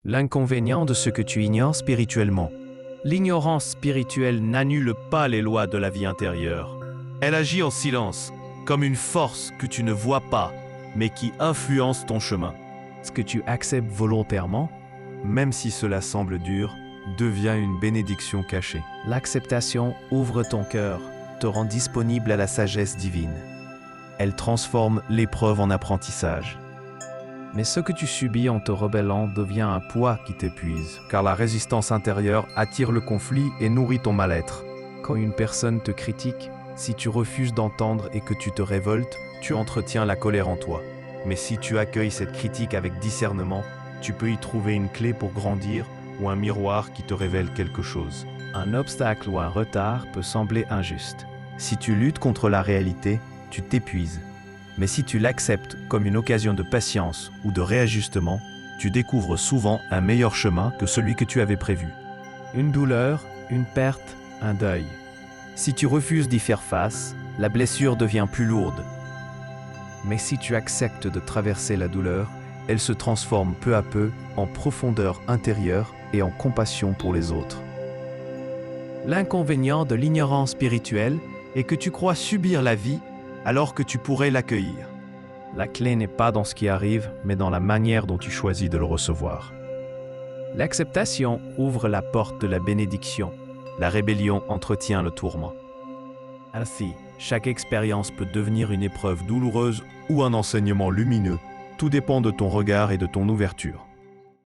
L'inconvénient de ce que tu ignores spirituellement. L'ignorance spirituelle n'annule pas les lois de la vie intérieure. Elle agit en silence, comme une force que tu ne vois pas, mais qui influence ton chemin. Ce que tu acceptes volontairement, même si cela semble dur, devient une bénédiction cachée. L'acceptation ouvre ton cœur, te rend disponible à la sagesse divine. Elle transforme l'épreuve en apprentissage. Mais ce que tu subis en te rebellant devient un poids qui t'épuise, car la résistance intérieure attire le conflit et nourrit ton mal-être. Quand une personne te critique, si tu refuses d'entendre et que tu te révoltes, tu entretiens la colère en toi. Mais si tu accueilles cette critique avec discernement, tu peux y trouver une clé pour grandir ou un miroir qui te révèle quelque chose. Un obstacle ou un retard peut sembler injuste. Si tu luttes contre la réalité, tu t'épuises. Mais si tu l'acceptes comme une occasion de patience ou de réajustement, tu découvres souvent un meilleur chemin que celui que tu avais prévu. Une douleur, une perte, un deuil. Si tu refuses d'y faire face, la blessure devient plus lourde. Mais si tu acceptes de traverser la douleur, elle se transforme peu à peu en profondeur intérieure et en compassion pour les autres. L'inconvénient de l'ignorance spirituelle est que tu crois subir la vie alors que tu pourrais l'accueillir. La clé n'est pas dans ce qui arrive, mais dans la manière dont tu choisis de le recevoir. L'acceptation ouvre la porte de la bénédiction. La rébellion entretient le tourment. Ainsi, chaque expérience peut devenir une épreuve douloureuse ou un enseignement lumineux. Tout dépend de ton regard et de ton ouverture.